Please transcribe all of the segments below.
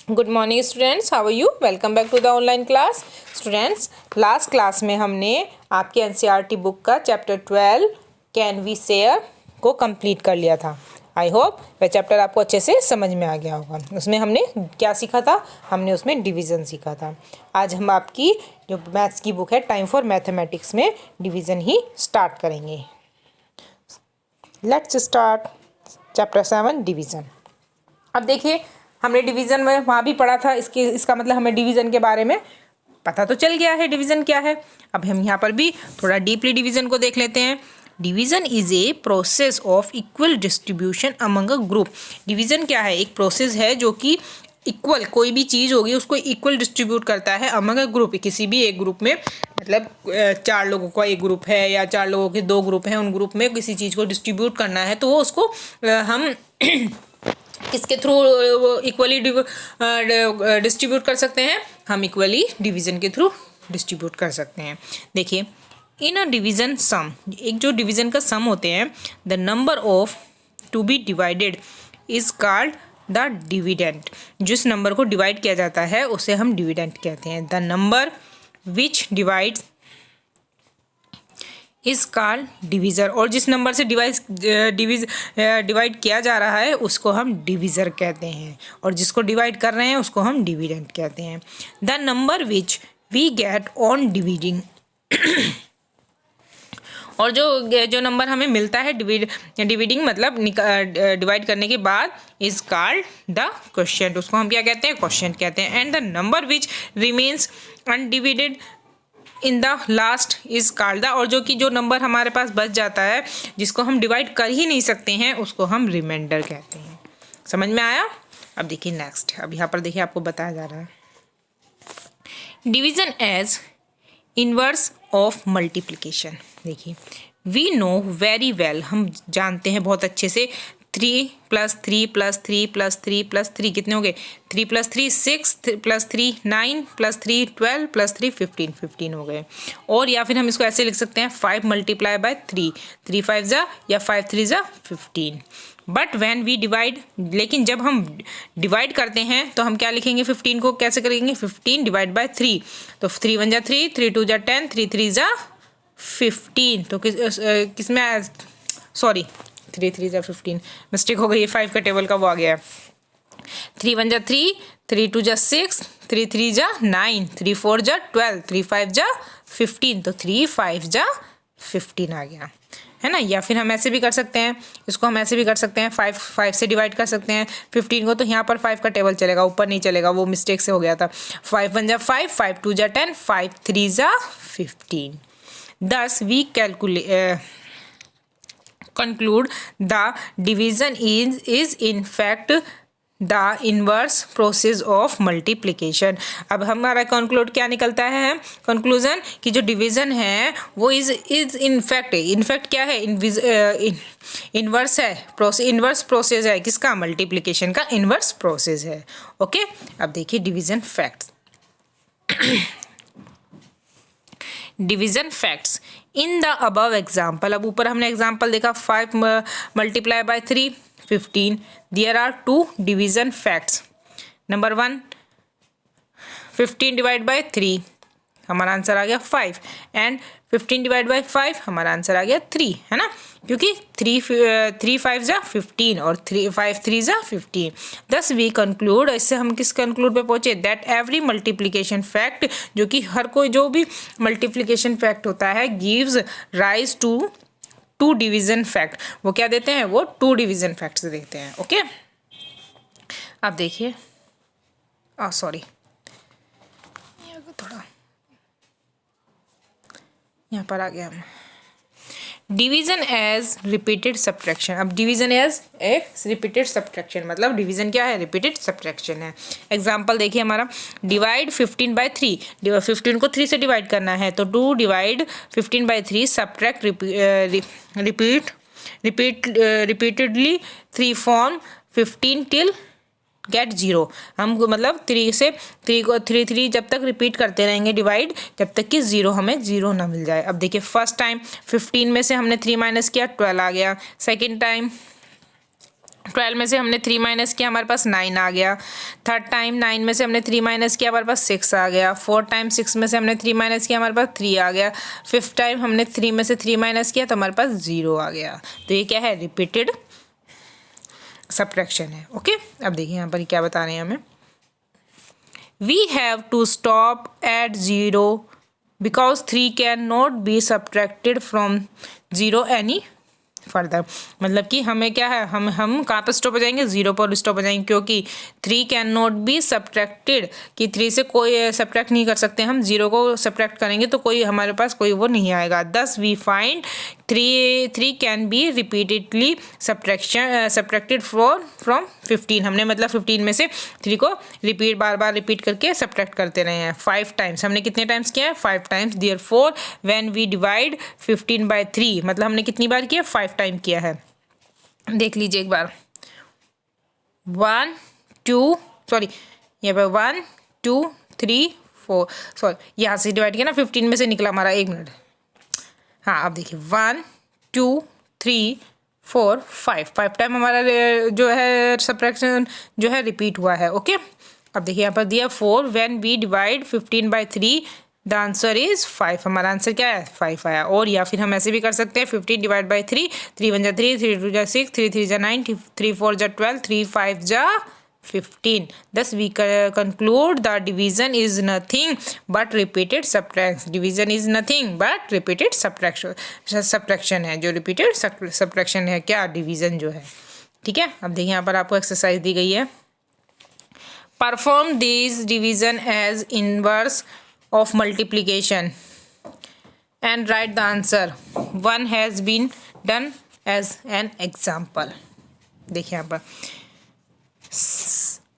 Good morning students, how are you? Welcome back to the online class. Students, last class में हमने आपके NCERT book का chapter 12 can we share को complete कर लिया था। आई होप वह चैप्टर आपको अच्छे से समझ में आ गया होगा। उसमें हमने क्या सीखा था? हमने उसमें डिवीज़न सीखा था। आज हम आपकी जो मैथ्स की बुक है टाइम फॉर मैथमेटिक्स में डिवीज़न ही स्टार्ट करेंगे। Let's start chapter 7 division. अब देखिए, हमने डिवीज़न में वहाँ भी पढ़ा था। इसका मतलब हमें डिवीज़न के बारे में पता तो चल गया है डिवीज़न क्या है। अब हम यहाँ पर भी थोड़ा डीपली डिवीज़न को देख लेते हैं। Division is a process of equal distribution among a group. Division क्या है? एक प्रोसेस है जो कि इक्वल, कोई भी चीज़ होगी उसको इक्वल डिस्ट्रीब्यूट करता है अमंग अ ग्रुप, किसी भी एक ग्रुप में। मतलब 4 लोगों का एक ग्रुप है या 4 लोगों के 2 ग्रुप हैं, उन ग्रुप में किसी चीज़ को डिस्ट्रीब्यूट करना है तो वो उसको हम इसके थ्रू इक्वली डिस्ट्रीब्यूट कर सकते हैं। हम इक्वली डिवीज़न के थ्रू डिस्ट्रीब्यूट कर सकते हैं। देखिए, इन अ डिवीज़न सम, एक जो डिवीज़न का सम होते हैं, the number of to be divided is called the dividend. जिस नंबर को डिवाइड किया जाता है उसे हम डिविडेंड कहते हैं। The number which divides is called divisor, और जिस नंबर से डिवाइड किया जा रहा है उसको हम डिवीज़र कहते हैं, और जिसको डिवाइड कर रहे हैं उसको हम डिविडेंड कहते हैं। The number which we get on dividing, और जो नंबर हमें मिलता है डिविडिंग मतलब डिवाइड करने के बाद इज कॉल्ड द क्वोशिएंट, उसको हम क्या कहते हैं? क्वोशिएंट कहते हैं। And the number which remains undivided in the last is called the, और जो नंबर हमारे पास बच जाता है जिसको हम डिवाइड कर ही नहीं सकते हैं उसको हम रिमाइंडर कहते हैं। समझ में आया? अब देखिए नेक्स्ट, अब यहाँ पर देखिए आपको बताया जा रहा है division as inverse of multiplication. देखिए, वी नो वेरी वेल, हम जानते हैं बहुत अच्छे से, 3 + 3 + 3 + 3 + 3 कितने हो गए? 3 + 3 6 + 3 9 + 3 12 + 3 15 हो गए। और या फिर हम इसको ऐसे लिख सकते हैं 5 × 3, 3 5 जा या 5 3 जा 15। बट व्हेन वी डिवाइड, लेकिन जब हम डिवाइड करते हैं तो हम क्या लिखेंगे? 15 को कैसे करेंगे? 15 / 3, तो 3 1 जा 3, 3 2 जा 10, 3 3 जा 15। तो किस में, सॉरी 3 3 जा 15, मिस्टेक हो गई है, 5 का टेबल का वो आ गया है। 3 1 जा 3, 3 2 जा 6, 3 3 जा 9, 3 4 जा 12, 3 5 जा 15, तो 3 5 जा 15 आ गया है ना। या फिर हम ऐसे भी कर सकते हैं, इसको हम ऐसे भी कर सकते हैं, 5 से डिवाइड कर सकते हैं 15 को, तो यहाँ पर 5 का टेबल चलेगा, ऊपर नहीं चलेगा, वो मिस्टेक से हो गया था। 5 1 जा 5, 5 2 जा 10, 5 3 जा 15। Thus we conclude the division is in fact the inverse process of multiplication। अब हमारा कंक्लूड क्या निकलता है? कंक्लूजन कि जो डिवीजन है वो इज इनफैक्ट क्या है? इनवर्स है, इनवर्स प्रोसेस है। किसका? मल्टीप्लिकेशन का इनवर्स प्रोसेस है। ओके, अब देखिए division facts. Division facts in the above example. अब ऊपर हमने एग्जाम्पल देखा 5 × 3 15। There are 2 division facts. Number 1, 15 / 3, हमारा आंसर आ गया 5, एंड 15 / 5 हमारा आंसर आ गया 3, है ना, क्योंकि 3 5 जा 15 और 5 3 जा 15। दस वी कंक्लूड, इससे हम किस कंक्लूड पे पहुंचे? दैट एवरी मल्टीप्लिकेशन फैक्ट, जो कि हर कोई जो भी मल्टीप्लिकेशन फैक्ट होता है, gives rise to 2 division fact. वो क्या देते हैं? वो 2 डिवीजन फैक्ट्स देते हैं। ओके, अब देखिए, सॉरी थोड़ा यहाँ पर आ गया हम। Division as repeated subtraction. अब डिवीजन एज एक रिपीटेड सब्ट्रैक्शन, मतलब डिवीजन क्या है? रिपीटेड सब्ट्रैक्शन है। एग्जांपल देखिए हमारा, डिवाइड 15 / 3, 15 को 3 से डिवाइड करना है, तो 2 divide 15 / 3 subtract repeatedly 3 form 15 till get 0। हम मतलब 3 जब तक रिपीट करते रहेंगे डिवाइड, जब तक कि 0 हमें 0 ना मिल जाए। अब देखिए, फर्स्ट टाइम 15 में से हमने 3 माइनस किया, 12 आ गया। सेकेंड टाइम 12 में से हमने 3 माइनस किया, हमारे पास 9 आ गया। थर्ड टाइम 9 में से हमने 3 माइनस किया, हमारे पास 6 आ गया। फोर्थ टाइम 6 में से हमने 3 माइनस किया, हमारे पास 3 आ गया। फिफ्थ टाइम हमने 3 में से 3 माइनस किया तो हमारे पास 0 आ गया। तो ये क्या है, रिपीटेड सब्ट्रैक्शन है। ओके, अब देखिए यहाँ पर क्या बता रहे हैं हमें। We have to stop at 0 because 3 can not be subtracted from 0 any further. मतलब कि हमें क्या है, हम कहाँ पर स्टॉप हो जाएंगे, 0 पर स्टॉप हो जाएंगे, क्योंकि 3 कैन नॉट बी सब्ट्रैक्टेड, कि 3 से कोई सब्ट्रैक्ट नहीं कर सकते हम। 0 को सब्ट्रैक्ट करेंगे तो कोई हमारे पास कोई वो नहीं आएगा। Thus we find 3 can be repeatedly subtracted from 15। हमने मतलब 15 में से 3 को बार बार रिपीट करके सब्ट्रैक्ट करते रहे हैं 5 टाइम्स। हमने कितने टाइम्स किया है, 5 times. Therefore when we divide 15 by 3, मतलब हमने कितनी बार किया, 5 टाइम किया है। देख लीजिए एक बार, 1 2 सॉरी यहाँ पर 1 2 3 4 सॉरी यहाँ से डिवाइड किया ना, 15 में से निकला हमारा, 1 मिनट। हाँ अब देखिए 1 2 3 4 5 टाइम हमारा जो है सब्ट्रैक्शन जो है रिपीट हुआ है। ओके, अब देखिए यहाँ पर दिया 4 when we divide 15 by 3 the answer is 5। हमारा आंसर क्या है, 5 आया। और या फिर हम ऐसे भी कर सकते हैं 15 डिवाइड बाई 3, 3 1 जा 3, 3 2 जा 6, 3 3 जा 9, 3 4 जा 12, 3 5 जा 15। Thus we conclude the division is nothing but repeated subtraction. Division is nothing but repeated subtraction. Subtraction है जो repeated subtraction है, क्या division जो है। ठीक है, अब देखिए यहाँ पर आपको एक्सरसाइज दी गई है। Perform these division as inverse of multiplication and write the answer. One has been done as an example. देखिए यहाँ पर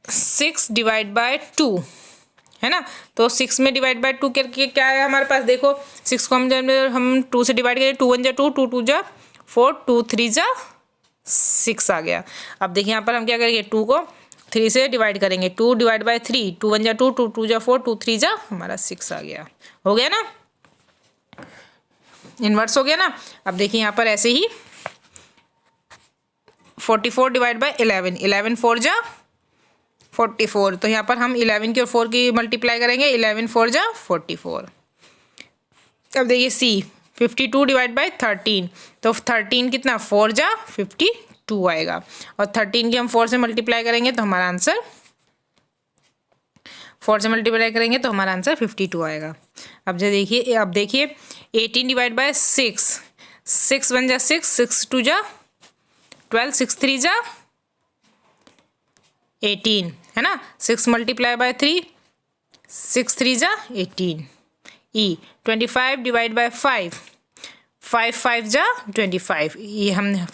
6 डिवाइड बाय 2 है ना, तो 6 में डिवाइड बाय 2 करके क्या है हमारे पास, देखो 6 को हम 2 से डिवाइड करें, 2 1 जा 2, 2 2 जा 4, 2 3 जा 6 आ गया। अब देखिए यहाँ पर हम क्या करेंगे, 2 को 3 से डिवाइड करेंगे, 2 डिवाइड बाय 3, 2 1 जा 2, 2 2 जा 4, 2 3 जा हमारा 6 आ गया। हो गया ना, इन्वर्स हो गया ना। अब देखिए यहाँ पर ऐसे ही 44 डिवाइड बाय 11, 11 4 जा 44, तो यहाँ पर हम 11 की और 4 की मल्टीप्लाई करेंगे, 11 4 जा 44। अब देखिए सी 52 डिवाइड बाय 13, तो 13 कितना 4 जा 52 आएगा, और 13 की हम 4 से मल्टीप्लाई करेंगे तो हमारा आंसर 52 आएगा। अब देखिए 18 डिवाइड बाय 6, 6 1 जा 6, 6 2 जा 12, 6 3 जा 18 है ना, 6 मल्टीप्लाई बाय 3, 6 3 जा 18। ई 25 डिवाइड बाय 5, 5 5 जा 25, ये हमने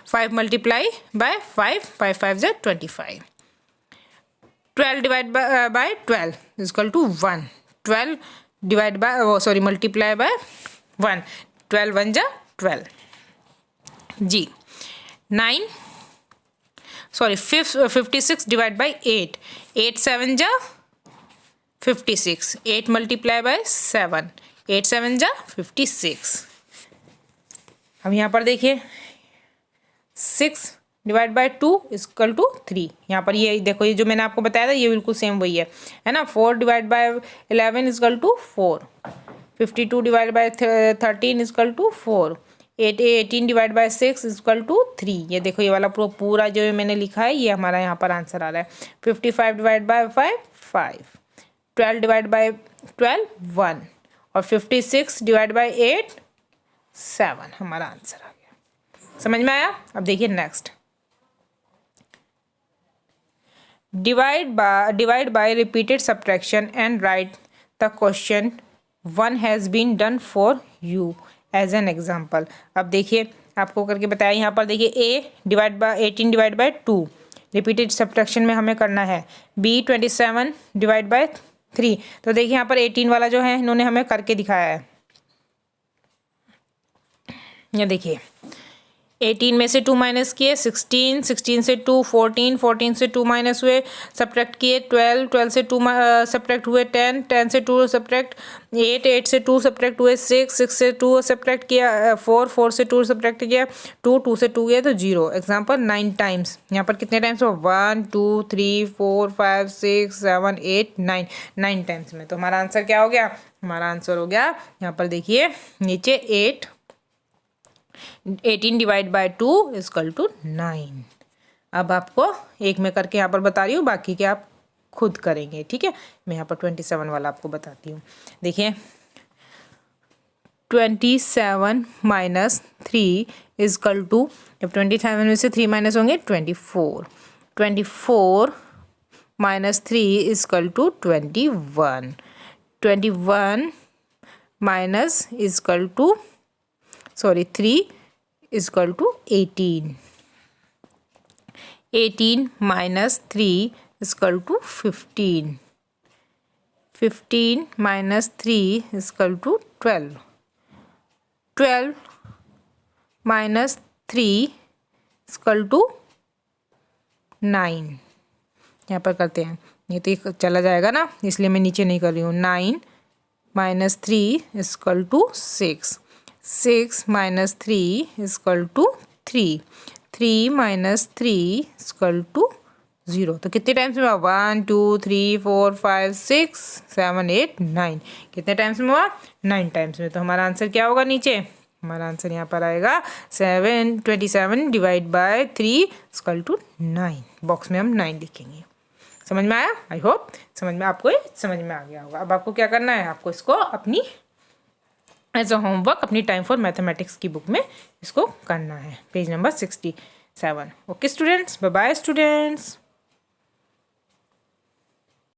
5 मल्टीप्लाई बाय 5, 5 5 जा 25। 12 divide by 12 equal to 1, 12 divide by multiply by 1, 12 1 जा 12 जी। 56 डिवाइड बाई 8, 8 7 जा 56, 8 मल्टीप्लाई बाय 7, 8 7 जा 56। अब यहाँ पर देखिए 6 डिवाइड बाय 2 इक्वल टू 3। यहाँ पर ये देखो, ये जो मैंने आपको बताया था ये बिल्कुल सेम वही है ना। 4 divide by 11 equal to 4, 52 divide by 13 equal to 4, 18 divide by 6 equal to 3। ये देखो ये वाला पूरा जो मैंने लिखा है ये हमारा यहाँ पर आंसर आ रहा है। 55 डिवाइड बाय 5 5, 12 डिवाइड बाय 12 1, और 56 डिवाइड बाय 8 7 हमारा आंसर आ गया। समझ में आया। अब देखिए next, divide by repeated subtraction and write the question one has been done for you as an example. अब देखिए आपको करके बताया, यहाँ पर देखिए a divide by 18 divide by 2 repeated subtraction में हमें करना है। बी 27 डिवाइड बाय 3, तो देखिए यहाँ पर 18 वाला जो है इन्होंने हमें करके दिखाया है। ये देखिए 18 में से 2 माइनस किए 16, 16 से 2 14, 14 से 2 माइनस हुए, सब्ट्रैक्ट किए 12, 12 से 2 सब्ट्रैक्ट हुए 10, 10 से 2 सब्ट्रैक्ट 8, 8 से 2 सब्ट्रैक्ट हुए 6, 6 से 2 सब्ट्रैक्ट किया 4, 4 से 2 सब्ट्रैक्ट किया 2, 2 से 2 गया तो 0। एग्जाम्पल 9 टाइम्स, यहाँ पर कितने टाइम्स हो 1 2 3 4 5 6 7 8 9, 9 टाइम्स में। तो हमारा आंसर क्या हो गया, हमारा आंसर हो गया यहाँ पर देखिए नीचे 18 डिवाइड बाय 2 इक्वल टू 9। अब आपको एक में करके यहाँ पर बता रही हूँ, बाकी के आप खुद करेंगे, ठीक है। मैं यहाँ पर 27 वाला आपको बताती हूँ। देखिए 27 माइनस 3 इक्वल टू, जब 27 में से 3 माइनस होंगे 24, 24 minus 3 equal to 21, 21 minus equal to 3 equal to 18, 18 minus 3 equal to 15, 15 minus 3 equal to 12, 12 minus 3 equal to 9। यहाँ पर करते हैं, ये तो चला जाएगा ना, इसलिए मैं नीचे नहीं कर रही हूँ। 9 minus 3 equal to 6, 6 minus 3 equal to 3, 3 minus 3 equal to 0। तो कितने टाइम्स में हुआ 1 2 3 4 5 6 7 8 9, कितने टाइम्स में हुआ 9 टाइम्स में। तो हमारा आंसर क्या होगा नीचे, हमारा आंसर यहाँ पर आएगा 27 divide by 3 equal to 9। Box में हम 9 लिखेंगे। समझ में आया? आई होप समझ में आपको समझ में आ गया होगा। अब आपको क्या करना है, आपको इसको अपनी एज अ होमवर्क अपनी टाइम फॉर मैथमेटिक्स की बुक में इसको करना है, page number 67। Okay students, bye bye students.